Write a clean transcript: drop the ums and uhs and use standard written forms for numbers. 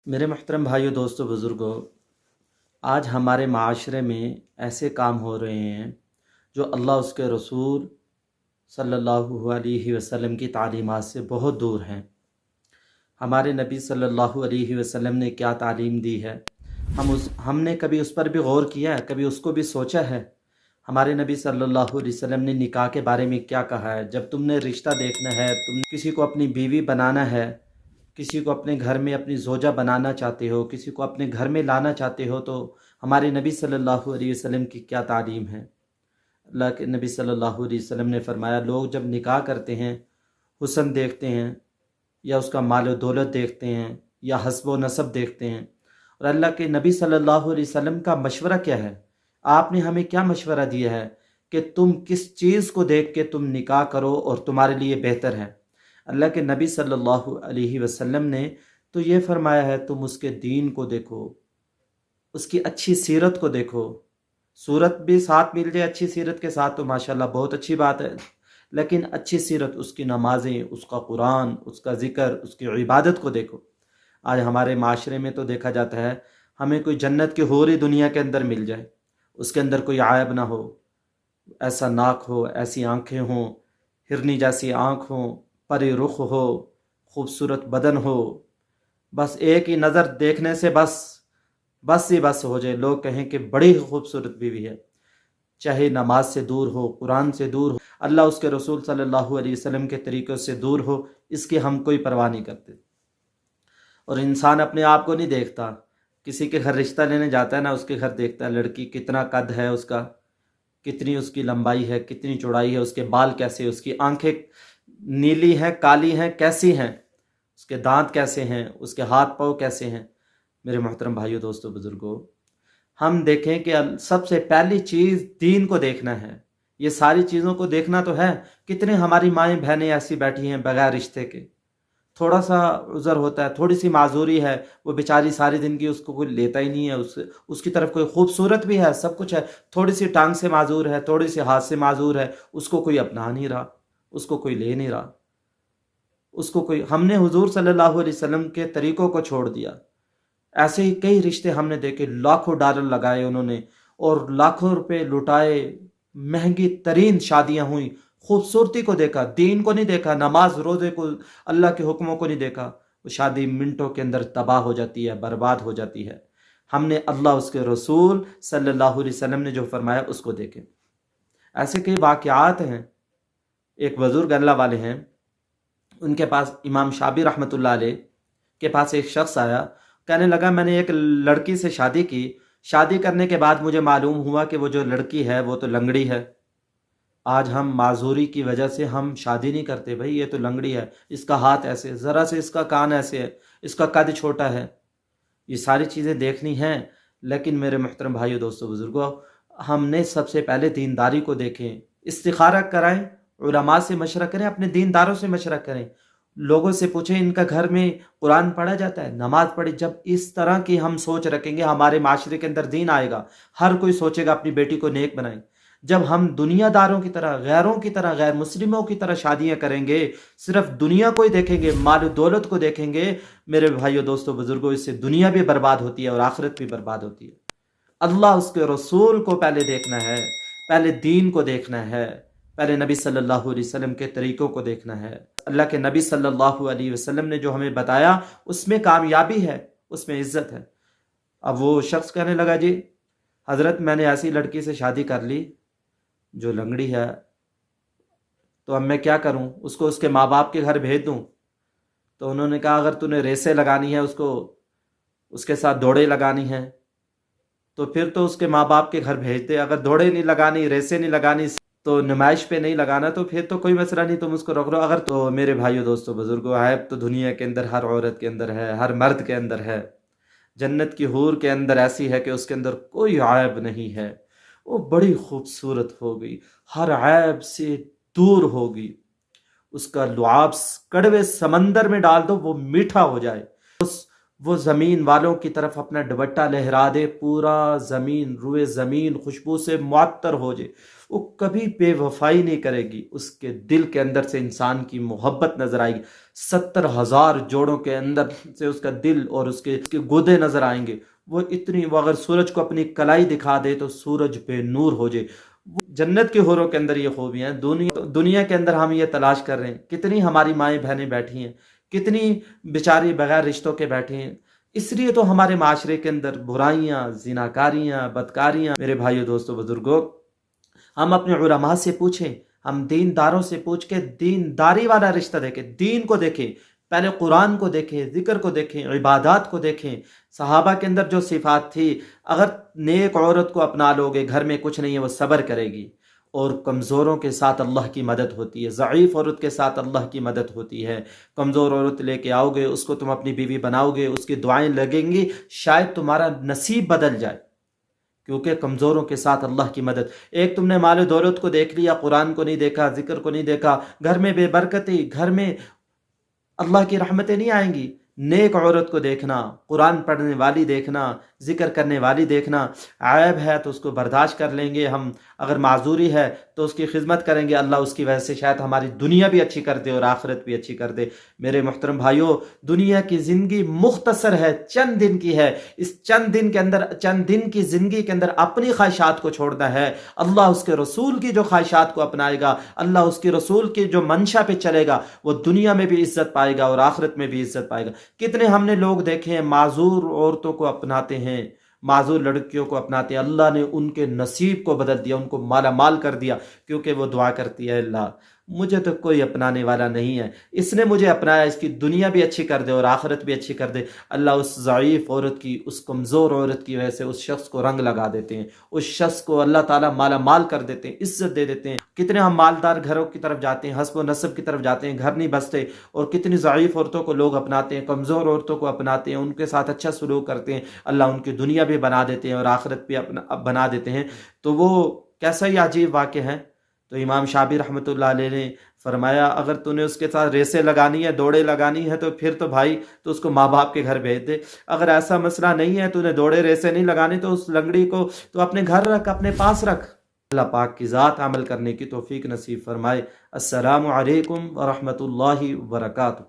میرے محترم بھائیوں، دوستوں، بزرگوں، آج ہمارے معاشرے میں ایسے کام ہو رہے ہیں جو اللہ اس کے رسول صلی اللہ علیہ وسلم کی تعلیمات سے بہت دور ہیں۔ ہمارے نبی صلی اللہ علیہ وسلم نے کیا تعلیم دی ہے، ہم نے کبھی اس پر بھی غور کیا ہے؟ کبھی اس کو بھی سوچا ہے؟ ہمارے نبی صلی اللہ علیہ وسلم نے نکاح کے بارے میں کیا کہا ہے؟ جب تم نے رشتہ دیکھنا ہے، تم کسی کو اپنی بیوی بنانا ہے، کسی کو اپنے گھر میں اپنی زوجہ بنانا چاہتے ہو، کسی کو اپنے گھر میں لانا چاہتے ہو، تو ہمارے نبی صلی اللہ علیہ وسلم کی کیا تعلیم ہے؟ اللہ کے نبی صلی اللہ علیہ وسلم نے فرمایا، لوگ جب نکاح کرتے ہیں حسن دیکھتے ہیں، یا اس کا مال و دولت دیکھتے ہیں، یا حسب و نسب دیکھتے ہیں، اور اللہ کے نبی صلی اللہ علیہ وسلم کا مشورہ کیا ہے؟ آپ نے ہمیں کیا مشورہ دیا ہے کہ تم کس چیز کو دیکھ کے تم نکاح کرو اور تمہارے لیے بہتر ہے؟ اللہ کے نبی صلی اللہ علیہ وسلم نے تو یہ فرمایا ہے، تم اس کے دین کو دیکھو، اس کی اچھی سیرت کو دیکھو۔ صورت بھی ساتھ مل جائے اچھی سیرت کے ساتھ تو ماشاءاللہ بہت اچھی بات ہے، لیکن اچھی سیرت، اس کی نمازیں، اس کا قرآن، اس کا ذکر، اس کی عبادت کو دیکھو۔ آج ہمارے معاشرے میں تو دیکھا جاتا ہے، ہمیں کوئی جنت کی حوری دنیا کے اندر مل جائے، اس کے اندر کوئی عیب نہ ہو، ایسا ناک ہو، ایسی آنکھیں ہوں، ہرنی جیسی آنکھ ہوں، پری رخ ہو، خوبصورت بدن ہو، بس ایک ہی نظر دیکھنے سے بس ہو جائے، لوگ کہیں کہ بڑی خوبصورت بیوی ہے، چاہے نماز سے دور ہو، قرآن سے دور ہو، اللہ اس کے رسول صلی اللہ علیہ وسلم کے طریقوں سے دور ہو، اس کی ہم کوئی پرواہ نہیں کرتے۔ اور انسان اپنے آپ کو نہیں دیکھتا، کسی کے گھر رشتہ لینے جاتا ہے نا، اس کے گھر دیکھتا ہے لڑکی کتنا قد ہے اس کا، کتنی اس کی لمبائی ہے، کتنی چوڑائی ہے، اس کے بال کیسے، اس کی آنکھیں نیلی ہیں، کالی ہیں، کیسی ہیں، اس کے دانت کیسے ہیں، اس کے ہاتھ پاؤں کیسے ہیں۔ میرے محترم بھائیوں، دوستوں، بزرگوں، ہم دیکھیں کہ سب سے پہلی چیز دین کو دیکھنا ہے۔ یہ ساری چیزوں کو دیکھنا تو ہے، کتنے ہماری مائیں بہنیں ایسی بیٹھی ہیں بغیر رشتے کے، تھوڑا سا عذر ہوتا ہے، تھوڑی سی معذوری ہے، وہ بیچاری ساری زندگی اس کو کوئی لیتا ہی نہیں ہے، اس کی طرف کوئی خوبصورت بھی ہے، سب کچھ ہے، تھوڑی سی ٹانگ سے معذور ہے، تھوڑی سی ہاتھ سے معذور ہے، اس کو کوئی اپنا نہیں رہا، اس کو کوئی لے نہیں رہا، اس کو کوئی، ہم نے حضور صلی اللہ علیہ وسلم کے طریقوں کو چھوڑ دیا۔ ایسے ہی کئی رشتے ہم نے دیکھے، لاکھوں ڈالر لگائے انہوں نے اور لاکھوں روپے لٹائے، مہنگی ترین شادیاں ہوئیں، خوبصورتی کو دیکھا، دین کو نہیں دیکھا، نماز روزے کو، اللہ کے حکموں کو نہیں دیکھا، وہ شادی منٹوں کے اندر تباہ ہو جاتی ہے، برباد ہو جاتی ہے۔ ہم نے اللہ، اس کے رسول صلی اللہ علیہ وسلم نے جو فرمایا اس کو دیکھیں۔ ایسے کئی واقعات ہیں۔ ایک بزرگ اللہ والے ہیں، ان کے پاس امام شابی رحمۃ اللہ علیہ کے پاس ایک شخص آیا، کہنے لگا میں نے ایک لڑکی سے شادی کی، شادی کرنے کے بعد مجھے معلوم ہوا کہ وہ جو لڑکی ہے وہ تو لنگڑی ہے۔ آج ہم معذوری کی وجہ سے ہم شادی نہیں کرتے، بھائی یہ تو لنگڑی ہے، اس کا ہاتھ ایسے، ذرا سے اس کا کان ایسے ہے، اس کا قد چھوٹا ہے، یہ ساری چیزیں دیکھنی ہیں۔ لیکن میرے محترم بھائیو، دوستو، بزرگوں، ہم نے سب سے پہلے دینداری کو دیکھیں، استخارہ کرائیں، علماء سے مشورہ کریں، اپنے دینداروں سے مشورہ کریں، لوگوں سے پوچھیں ان کا گھر میں قرآن پڑھا جاتا ہے، نماز پڑھی۔ جب اس طرح کی ہم سوچ رکھیں گے، ہمارے معاشرے کے اندر دین آئے گا، ہر کوئی سوچے گا اپنی بیٹی کو نیک بنائیں۔ جب ہم دنیا داروں کی طرح، غیروں کی طرح، غیر مسلموں کی طرح شادیاں کریں گے، صرف دنیا کو ہی دیکھیں گے، مال و دولت کو دیکھیں گے، میرے بھائیوں، دوستوں، بزرگوں، اس سے دنیا بھی برباد ہوتی ہے اور آخرت بھی برباد ہوتی ہے۔ اللہ، اس کے رسول کو پہلے دیکھنا ہے، پہلے دین کو دیکھنا ہے، پہلے نبی صلی اللہ علیہ وسلم کے طریقوں کو دیکھنا ہے۔ اللہ کے نبی صلی اللہ علیہ وسلم نے جو ہمیں بتایا، اس میں کامیابی ہے، اس میں عزت ہے۔ اب وہ شخص کہنے لگا، جی حضرت، میں نے ایسی لڑکی سے شادی کر لی جو لنگڑی ہے، تو اب میں کیا کروں؟ اس کو اس کے ماں باپ کے گھر بھیج دوں؟ تو انہوں نے کہا، اگر تو نے ریسیں لگانی ہے، اس کو اس کے ساتھ دوڑے لگانی ہیں، تو پھر تو اس کے ماں باپ کے گھر بھیج دے۔ اگر دوڑے نہیں لگانی، ریسیں نہیں لگانی، تو نمائش پہ نہیں لگانا، تو پھر تو کوئی مسئلہ نہیں، تم اس کو روک لو۔ اگر تو میرے بھائیو، دوستو، بزرگوں، عیب تو دنیا کے اندر ہر عورت کے اندر ہے، ہر مرد کے اندر ہے۔ جنت کی حور کے اندر ایسی ہے کہ اس کے اندر کوئی عیب نہیں ہے، وہ بڑی خوبصورت ہوگی، ہر عیب سے دور ہوگی، اس کا لعاب کڑوے سمندر میں ڈال دو وہ میٹھا ہو جائے، وہ زمین والوں کی طرف اپنا دوپٹہ لہرا دے، پورا زمین روئے زمین خوشبو سے معطر ہو جائے، وہ کبھی بے وفائی نہیں کرے گی، اس کے دل کے اندر سے انسان کی محبت نظر آئے گی، 70,000 جوڑوں کے اندر سے اس کا دل اور اس کے گودے نظر آئیں گے، وہ اگر سورج کو اپنی کلائی دکھا دے تو سورج بے نور ہو جائے۔ جنت کے حوروں کے اندر یہ خوبیاں ہیں، دنیا کے اندر ہم یہ تلاش کر رہے ہیں، کتنی ہماری مائیں بہنیں بیٹھی ہیں، کتنی بیچاری بغیر رشتوں کے بیٹھے ہیں، اس لیے تو ہمارے معاشرے کے اندر برائیاں، زناکاریاں، بدکاریاں۔ میرے بھائیو، دوستو، بزرگوں، ہم اپنے علماء سے پوچھیں، ہم دینداروں سے پوچھ کے دینداری والا رشتہ دیکھیں، دین کو دیکھیں، پہلے قرآن کو دیکھیں، ذکر کو دیکھیں، عبادات کو دیکھیں۔ صحابہ کے اندر جو صفات تھی، اگر نیک عورت کو اپنا لوگے، گھر میں کچھ نہیں ہے، وہ صبر کرے گی، اور کمزوروں کے ساتھ اللہ کی مدد ہوتی ہے، ضعیف عورت کے ساتھ اللہ کی مدد ہوتی ہے۔ کمزور عورت لے کے آؤ گے، اس کو تم اپنی بیوی بناؤ گے، اس کی دعائیں لگیں گی، شاید تمہارا نصیب بدل جائے، کیونکہ کمزوروں کے ساتھ اللہ کی مدد۔ ایک تم نے مال و دولت کو دیکھ لیا، قرآن کو نہیں دیکھا، ذکر کو نہیں دیکھا، گھر میں بے برکتی، گھر میں اللہ کی رحمتیں نہیں آئیں گی۔ نیک عورت کو دیکھنا، قرآن پڑھنے والی دیکھنا، ذکر کرنے والی دیکھنا، عیب ہے تو اس کو برداشت کر لیں گے ہم، اگر معذوری ہے تو اس کی خدمت کریں گے، اللہ اس کی وجہ سے شاید ہماری دنیا بھی اچھی کر دے اور آخرت بھی اچھی کر دے۔ میرے محترم بھائیوں، دنیا کی زندگی مختصر ہے، چند دن کی ہے، اس چند دن کی زندگی کے اندر اپنی خواہشات کو چھوڑنا ہے، اللہ اس کے رسول کی جو خواہشات کو اپنائے گا، اللہ اس کے رسول کی جو منشا پہ چلے گا، وہ دنیا میں بھی عزت پائے گا اور آخرت میں بھی عزت پائے گا۔ کتنے ہم نے لوگ دیکھے ہیں معذور عورتوں کو اپناتے ہیں، معذور لڑکیوں کو اپناتے ہیں، اللہ نے ان کے نصیب کو بدل دیا، ان کو مالا مال کر دیا، کیونکہ وہ دعا کرتی ہے، اللہ مجھے تو کوئی اپنانے والا نہیں ہے، اس نے مجھے اپنایا، اس کی دنیا بھی اچھی کر دے اور آخرت بھی اچھی کر دے۔ اللہ اس ضعیف عورت کی، اس کمزور عورت کی وجہ سے اس شخص کو رنگ لگا دیتے ہیں، اس شخص کو اللہ تعالیٰ مالا مال کر دیتے ہیں، عزت دے دیتے ہیں۔ کتنے ہم مالدار گھروں کی طرف جاتے ہیں، حسب و نسب کی طرف جاتے ہیں، گھر نہیں بستے، اور کتنی ضعیف عورتوں کو لوگ اپناتے ہیں، کمزور عورتوں کو اپناتے ہیں، ان کے ساتھ اچھا سلوک کرتے ہیں، اللہ ان کی دنیا بھی بنا دیتے ہیں اور آخرت بھی بنا دیتے ہیں۔ تو وہ کیسا ہی عجیب واقعہ ہے۔ تو امام شافعی رحمۃ اللہ علیہ نے فرمایا، اگر تو نے اس کے ساتھ ریسیں لگانی ہے، دوڑے لگانی ہے، تو پھر تو بھائی تو اس کو ماں باپ کے گھر بھیج دے۔ اگر ایسا مسئلہ نہیں ہے، تو نے دوڑے ریسیں نہیں لگانی، تو اس لنگڑی کو تو اپنے گھر رکھ، اپنے پاس رکھ۔ اللہ پاک کی ذات عمل کرنے کی توفیق نصیب فرمائے۔ السلام علیکم ورحمۃ اللہ وبرکاتہ۔